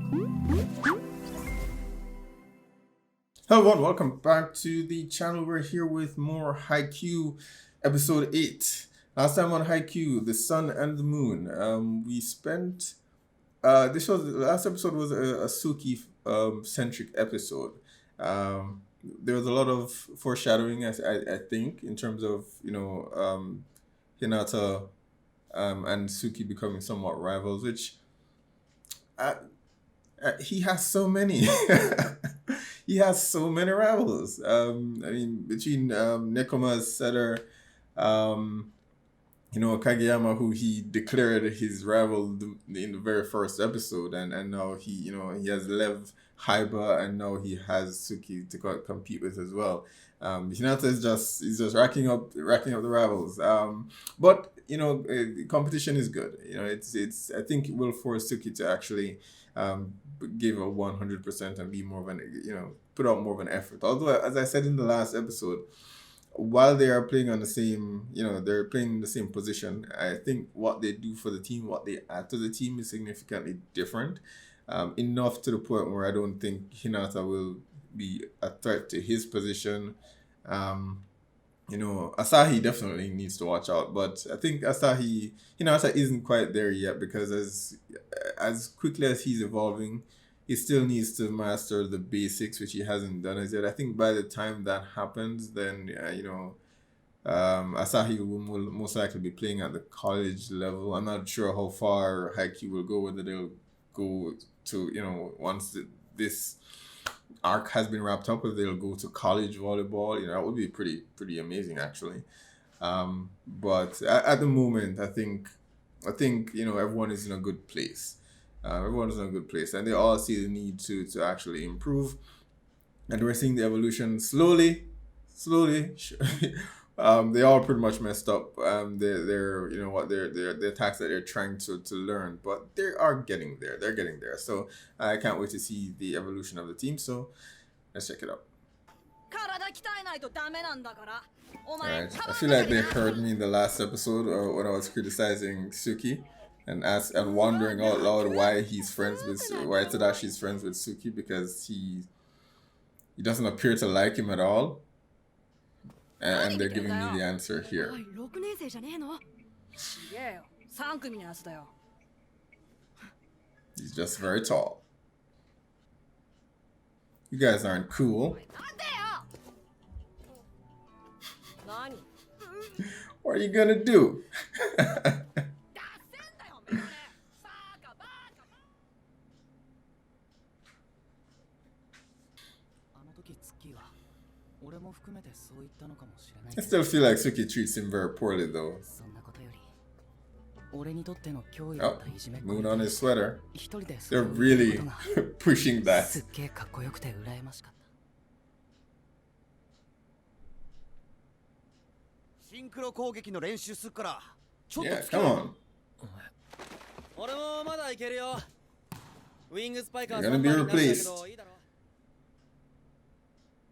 Hello everyone, welcome back to the channel. We're here with more Haikyu episode 8. Last time on Haikyu, the sun and the moon. We spent the last episode was a Suki centric episode. There was a lot of foreshadowing, I think, in terms of Hinata and Suki becoming somewhat rivals, which he has so many. He has so many rivals. I mean, between Nekoma's setter, Kageyama, who he declared his rival in the very first episode, and now he has Lev Haiba, and now he has Suki to compete with as well. Hinata is just racking up the rivals. But competition is good. It's I think it will force Suki to actually give a 100% and be more of an put out more of an effort. Although, as I said in the last episode, while they are playing on the same, they're playing in the same position, I think what they do for the team, what they add to the team is significantly different. Enough to the point where I don't think Hinata will be a threat to his position. Asahi definitely needs to watch out, but I think Hinata isn't quite there yet, because as quickly as he's evolving, he still needs to master the basics, which he hasn't done as yet. I think by the time that happens, then Asahi will most likely be playing at the college level. I'm not sure how far Haikyu will go, whether they'll go to once this arc has been wrapped up, if they'll go to college volleyball. That would be pretty amazing, actually. But at the moment, I think everyone is in a good place. Everyone is in a good place, and they all see the need to actually improve. And we're seeing the evolution slowly. They all pretty much messed up. They're the attacks that they're trying to learn, but they are getting there. They're getting there. So I can't wait to see the evolution of the team. So let's check it out. Alright, I feel like they heard me in the last episode when I was criticizing Suki and wondering out loud why Tadashi's friends with Suki, because he doesn't appear to like him at all. And they're giving me the answer here. He's just very tall. You guys aren't cool. What are you gonna do? I still feel like Suki treats him very poorly, though. Oh, moon on his sweater. They're really pushing that. Yeah, come on. You're gonna be replaced.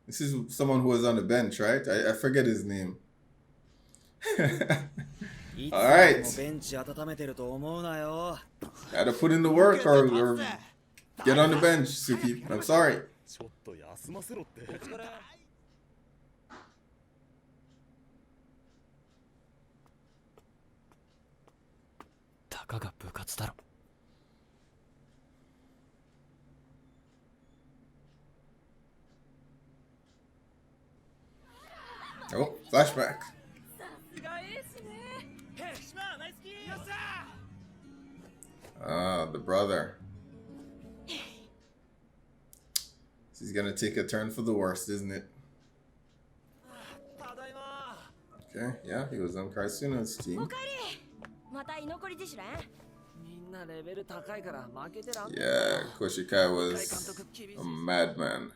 This is someone who was on the bench, right? I forget his name. Alright. Gotta put in the work or get on the bench, Suki. I'm sorry. Oh, flashback. Ah, the brother. This is gonna take a turn for the worst, isn't it? Okay, yeah, he was on Karasuno's team. Yeah, Koshikai was a madman.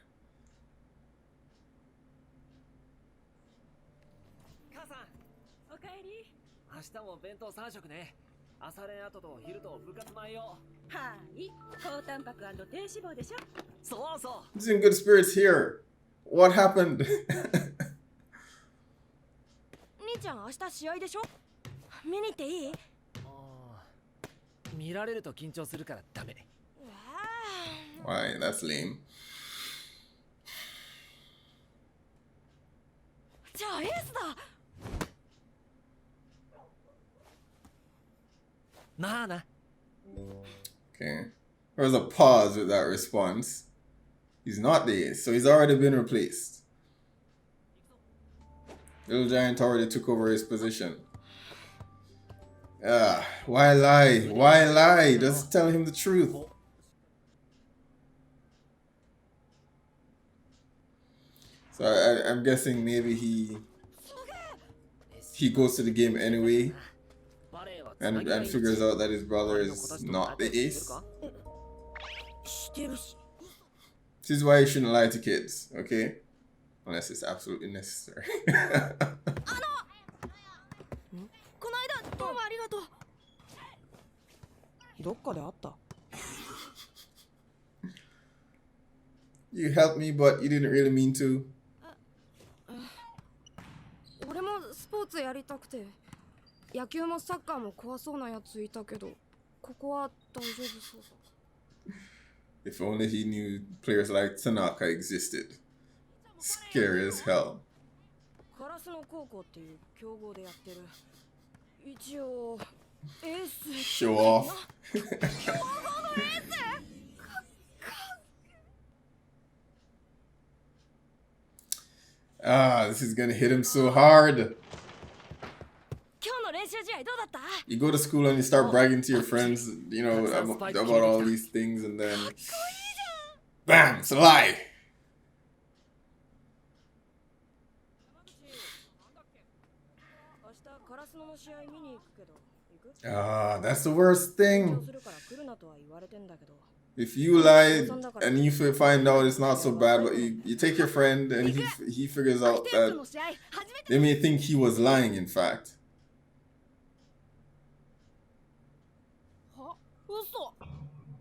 He's in good spirits here. What happened? 兄ちゃん明日試合でしょ見に行っていい見られると緊張するからダメ Why? That's lame. じゃあエースだ。まあな。 Okay. There was a pause with that response. He's not the ace, so he's already been replaced. Little Giant already took over his position. Ah, why lie? Why lie? Just tell him the truth. So I'm guessing maybe he goes to the game anyway and figures out that his brother is not the ace. This is why you shouldn't lie to kids, okay? Unless it's absolutely necessary. この間どうもありがとう。どっかであった。 You helped me, but you didn't really mean to. 俺もスポーツやりたくて、野球もサッカーも怖そうなやついたけど、ここは大丈夫そうだ。 If only he knew players like Tanaka existed. Scary as hell. カラスの高校っていう強豪でやってる。一応エース。Show off. 強豪のエース。Ah, this is gonna hit him so hard. 今日の練習試合どうだった？ You go to school and you start bragging to your friends, you know, about all these things, and then bam, it's a lie. Ah, that's the worst thing. If you lie and you find out it's not so bad, but you take your friend and he figures out that they may think he was lying, in fact. 嘘。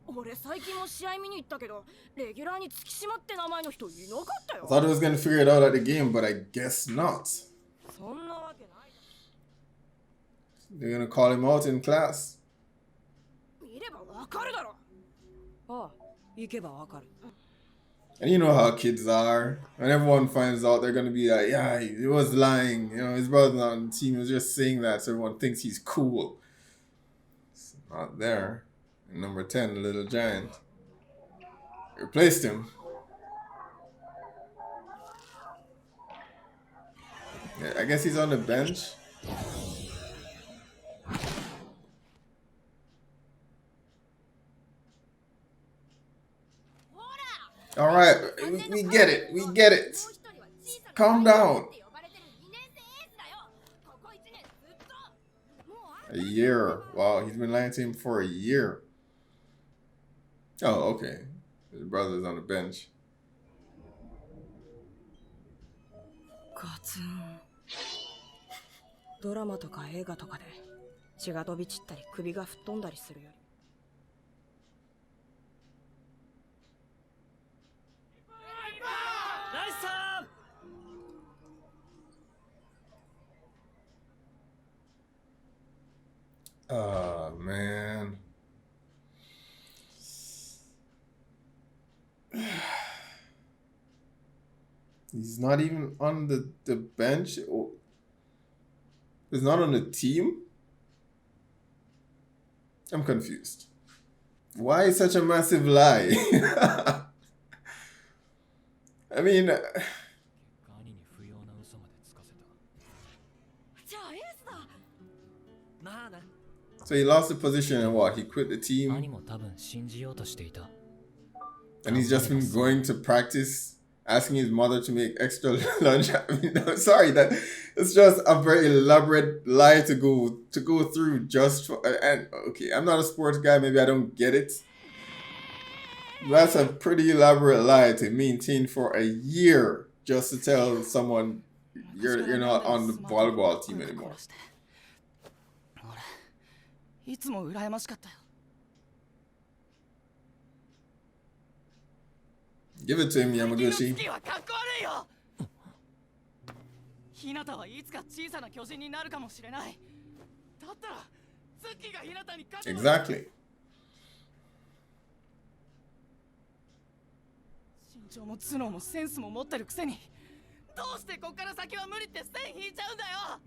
俺最近も試合見に行ったけど、レギュラーに月島って名前の人いなかったよ。 I thought I was gonna figure it out at the game, but I guess not. そんなわけない。 They're gonna call him out in class. 見ればわかるだろ。ああ、行けばわかる。 And you know how kids are. When everyone finds out, they're gonna be like, yeah, he was lying. You know, his brother's not on the team. He was just saying that so everyone thinks he's cool. It's not there. And number 10, the Little Giant. Replaced him. Yeah, I guess he's on the bench. All right, we get it. We get it. Calm down. A year. Wow, he's been lying to him for a year. Oh, okay. His brother's on the bench. ガツン。ドラマとか映画とかで血が飛び散ったり首が吹っ飛んだりするより。 Oh, man. He's not even on the bench. He's not on the team? I'm confused. Why such a massive lie? I mean... So he lost the position and what? He quit the team? And he's just been going to practice, asking his mother to make extra lunch. I mean, I'm sorry, it's just a very elaborate lie to go through just for... And okay, I'm not a sports guy, maybe I don't get it. That's a pretty elaborate lie to maintain for a year just to tell someone you're not on the volleyball team anymore. いつも羨ましかったよ。 Give it to him, Yamaguchi. ひなたはいつか小さな巨人になるかもしれない。だったらツッキーがひなたに勝つ。 Exactly. 身長も頭脳もセンスも持ってるくせにどうしてこっから先は無理って線引いちゃうんだよ。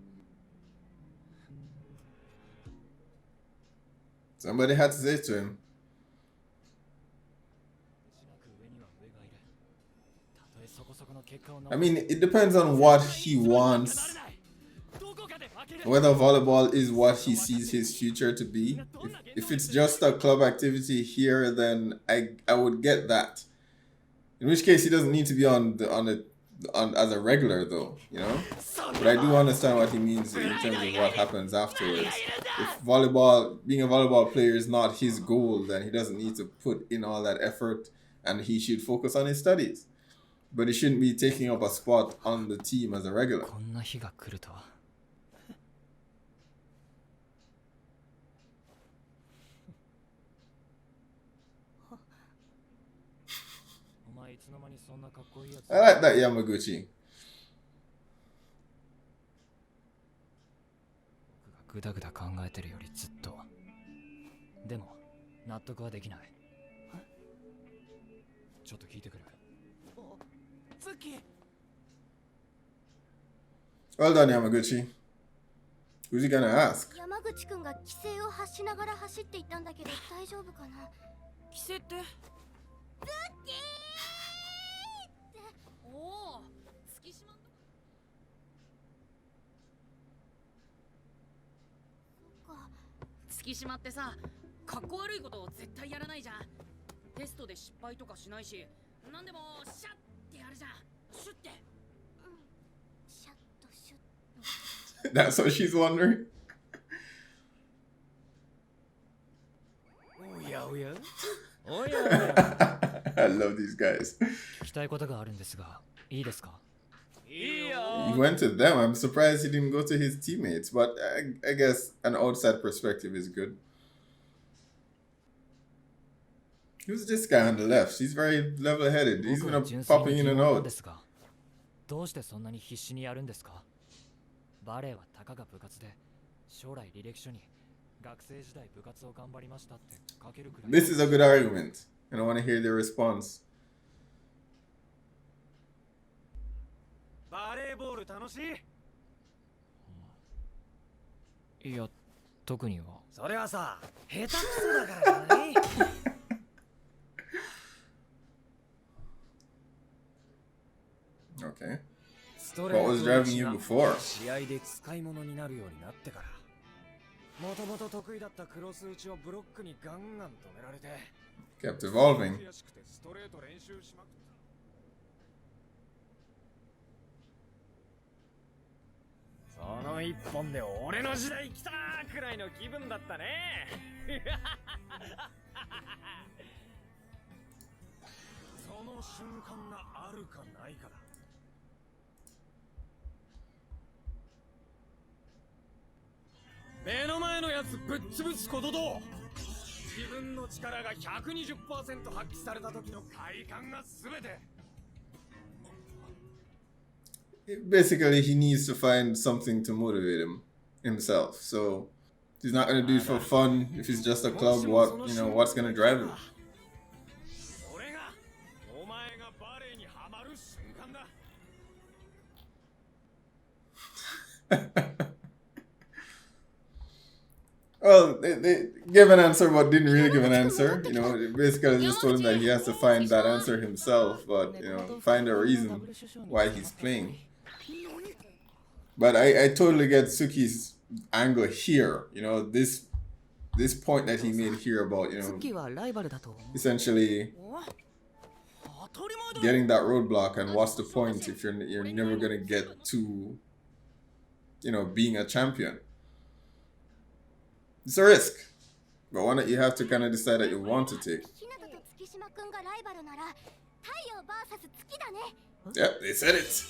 Somebody had to say to him. I mean, it depends on what he wants. Whether volleyball is what he sees his future to be. If it's just a club activity here, then I would get that. In which case, he doesn't need to be on as a regular, though, you know. But I do understand what he means in terms of what happens afterwards. If being a volleyball player is not his goal, then he doesn't need to put in all that effort, and he should focus on his studies. But he shouldn't be taking up a spot on the team as a regular. I like that Yamaguchi. ぐだぐだ考えてるよりずっと。でも納得はできない。ちょっと聞いてくる。ツキ。Well done, Yamaguchi. Who's he gonna ask? 山口くんが規制を発しながら走っていったんだけど大丈夫かな。規制ってツッキーっておお月島のそっか。月島ってさ、かっこ悪いことを絶対やらないじゃん。テストで失敗とかしないし、なんでもシャッってやるじゃん。シュッて。シャッとシュッ。 That's what she's wondering. おやおや。 I love these guys. 聞きたいことがあるんですが、いいですか? He went to them. I'm surprised he didn't go to his teammates, but I guess an outside perspective is good. Who's this guy on the left? He's very level-headed. He's been popping in and out. どうしてそんなに必死にやるんですか? バレエはたかが部活で、将来履歴書に学生時代部活を頑張りましたって書けるくらい。 This is a good argument, and I want to hear their response. バレーボール楽しい? いや、特には。それはさ、下手くそだからじゃない。 Okay. What was driving you before? 試合で使い物になるようになってから。もともと得意だったクロス打ちをブロックにガンガン止められて。 Kept evolving. その一本で俺の時代来たくらいの気分だったね。その瞬間があるかないかだ。目の前のやつぶっ潰すことと、自分の力が 120% 発揮された時の快感が全て。 Basically, he needs to find something to motivate himself. So he's not gonna do it for fun. If it's just a club, what's gonna drive him? Well, they gave an answer but didn't really give an answer. Basically just told him that he has to find that answer himself, but find a reason why he's playing. But I totally get Suki's angle here. This point that he made here about, essentially getting that roadblock, and what's the point if you're never gonna get to, being a champion. It's a risk, but one that you have to kind of decide that you want to take. Yep, they said it.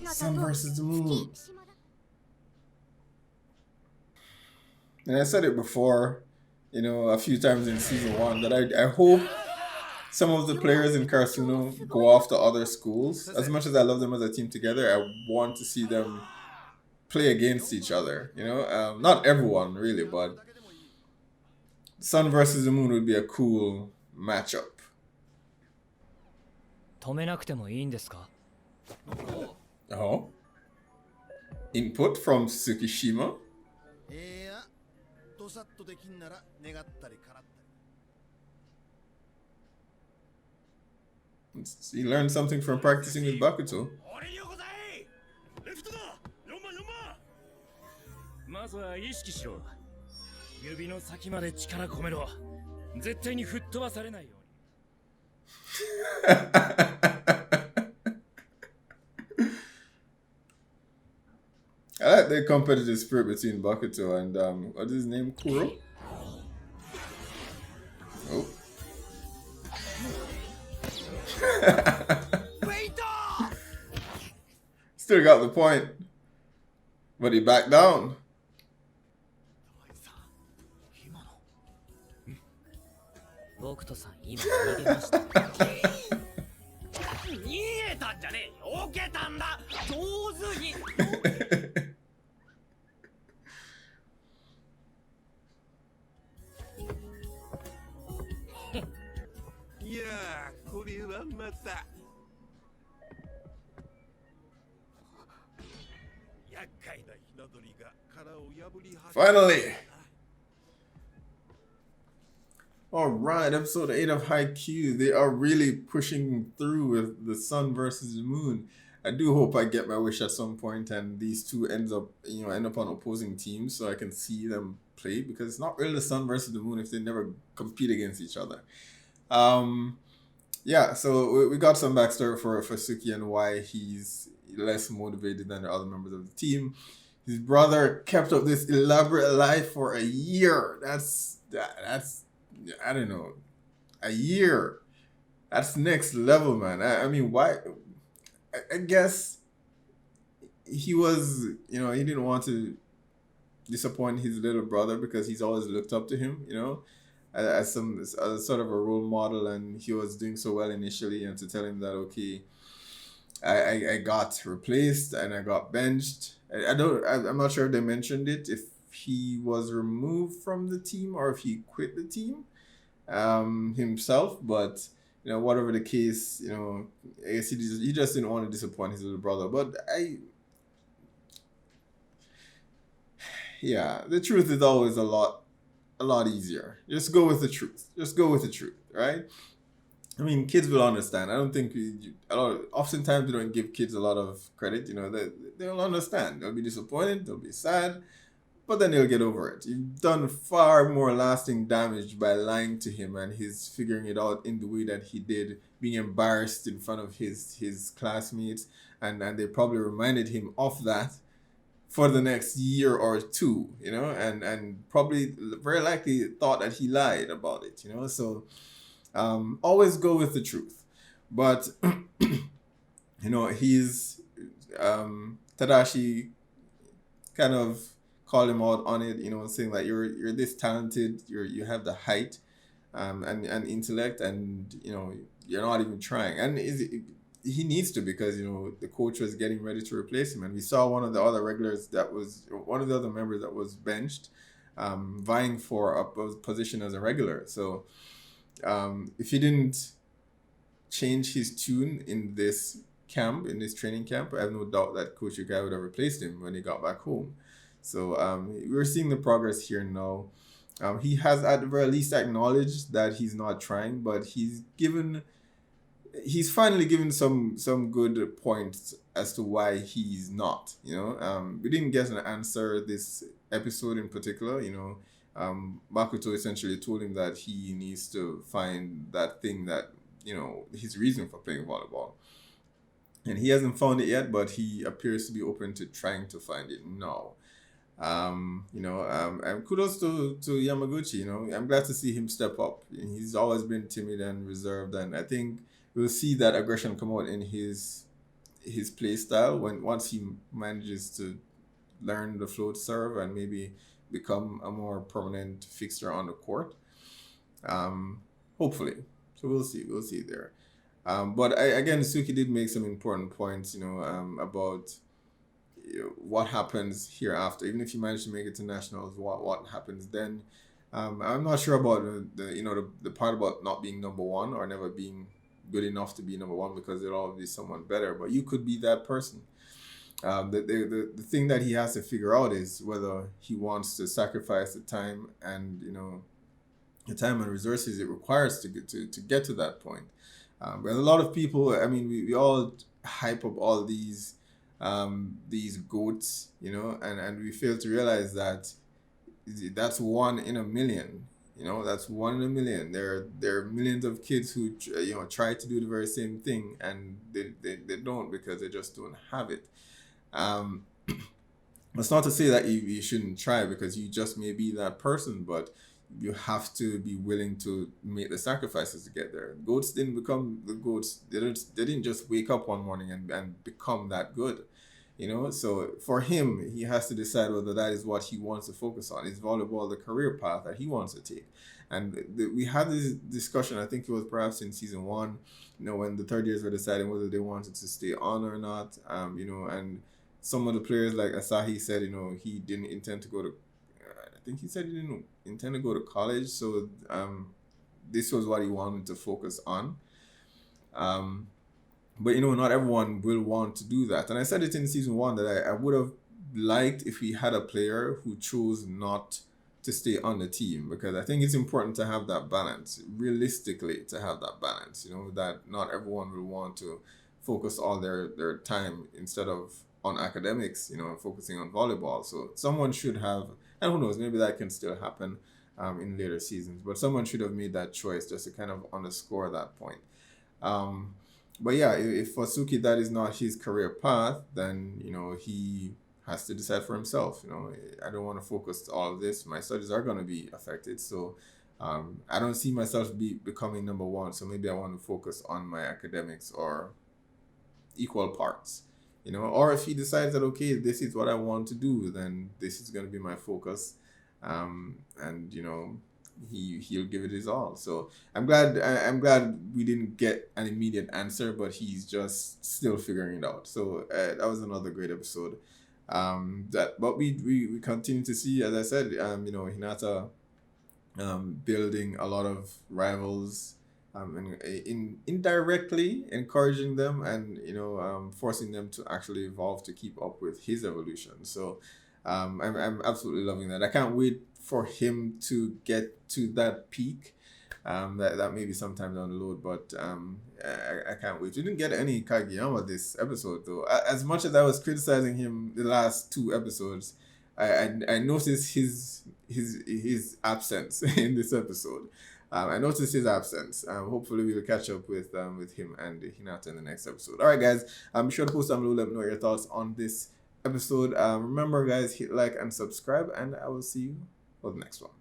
Sun versus the moon. And I said it before, a few times in season 1, that I hope some of the players in Karasuno go off to other schools. As much as I love them as a team together, I want to see them play against each other. Not everyone really, but Sun versus the Moon would be a cool matchup. 止めなくてもいいんですか? Oh. Input from Tsukishima. いや、どさっとできんなら願ったり叶ったり。He learned something from practicing with Bakuto. 俺にお答え。レフトだ。4番4番。まずは意識しろ。指の先まで力込めろ。絶対に吹っ飛ばされないように。I like the competitive spirit between Bakuto and what is his name? Kuro? Oh. Still got the point. But he backed down. 僕とさん今逃げました。逃げたんじゃねえ。避けたんだ。上手に。いやー、これはまた。厄介なひな鳥が殻を破り始めた。 Finally! Alright, episode 8 of Haikyu. They are really pushing through with the sun versus the moon. I do hope I get my wish at some point and these two end up on opposing teams so I can see them play, because it's not really the sun versus the moon if they never compete against each other. Yeah, so we got some backstory for Suki and why he's less motivated than the other members of the team. His brother kept up this elaborate life for a year. That's I don't know, a year. That's next level, man. I mean, why? I guess he was, he didn't want to disappoint his little brother because he's always looked up to him, as sort of a role model, and he was doing so well initially, and to tell him that, okay, I got replaced and I got benched. I'm not sure if they mentioned it, if he was removed from the team or if he quit the team himself, but whatever the case, I guess he just didn't want to disappoint his little brother. But the truth is always a lot easier. Just go with the truth. Right? I mean, kids will understand. I don't think oftentimes we don't give kids a lot of credit. They'll understand. They'll be disappointed. They'll be sad. But then they'll get over it. You've done far more lasting damage by lying to him and his figuring it out in the way that he did, being embarrassed in front of his classmates, and they probably reminded him of that for the next year or two, and probably very likely thought that he lied about it, So always go with the truth. But he's Tadashi kind of called him out on it, saying that you're this talented, you have the height and intellect, and you're not even trying. And he needs to, because the coach was getting ready to replace him, and we saw one of the other members that was benched, vying for a position as a regular. So if he didn't change his tune in this training camp, I have no doubt that Coach Yukai would have replaced him when he got back home. So we're seeing the progress here now. He has at the very least acknowledged that he's not trying, but he's finally given some good points as to why he's not. We didn't get an answer this episode in particular. Bakuto essentially told him that he needs to find that thing that his reason for playing volleyball, and he hasn't found it yet, but he appears to be open to trying to find it now. And kudos to Yamaguchi. I'm glad to see him step up. He's always been timid and reserved, and I think we'll see that aggression come out in his play style once he manages to learn the float serve and maybe become a more permanent fixture on the court. Hopefully. So we'll see there. But again, Suki did make some important points, about what happens hereafter. Even if you manage to make it to nationals, what happens then? I'm not sure about the part about not being number one or never being good enough to be number one because there'll always be someone better, but you could be that person. The thing that he has to figure out is whether he wants to sacrifice the time and, you know, the time and resources it requires to get to that point. But a lot of people, I mean, we all hype up all these goats, you know, and we fail to realize that that's 1 in a million. You know, that's 1 in a million. There are millions of kids who you know, try to do the very same thing, and they don't because they just don't have it. It's not to say that you shouldn't try, because you just may be that person, but you have to be willing to make the sacrifices to get there. Goats didn't become the goats. They didn't just wake up one morning and become that good. You know, so for him, he has to decide whether that is what he wants to focus on. Is volleyball the career path that he wants to take? And we had this discussion, I think it was perhaps in season 1, you know, when the third years were deciding whether they wanted to stay on or not. You know, and some of the players like Asahi said, you know, he didn't intend to go to, I think he said he didn't intend to go to college. So this was what he wanted to focus on. But, you know, not everyone will want to do that. And I said it in season 1 that I would have liked if we had a player who chose not to stay on the team, because I think it's important to have that balance, realistically to have that balance, you know, that not everyone will want to focus all their time instead of on academics, you know, focusing on volleyball. So someone should have, and who knows, maybe that can still happen in later seasons, but someone should have made that choice just to kind of underscore that point. But yeah, if for Suki that is not his career path, then, you know, he has to decide for himself. You know, I don't want to focus all of this. My studies are going to be affected. So I don't see myself becoming number one. So maybe I want to focus on my academics, or equal parts. You know, or if he decides that, okay, this is what I want to do, then this is going to be my focus. And, you know, he'll give it his all. So I'm glad we didn't get an immediate answer, but he's just still figuring it out. So that was another great episode. But we continue to see, as I said, you know, Hinata building a lot of rivals, and indirectly encouraging them, and, you know, forcing them to actually evolve to keep up with his evolution. So I'm absolutely loving that. I can't wait for him to get to that peak. That may be sometime down the road, but I can't wait. We didn't get any Kageyama this episode, though. As much as I was criticizing him the last 2 episodes, I noticed his absence in this episode. I noticed his absence. Hopefully we'll catch up with him and Hinata in the next episode. All right, guys. Be sure to post down below. Let me know your thoughts on this episode. Remember, guys, hit like and subscribe, and I will see you for the next one.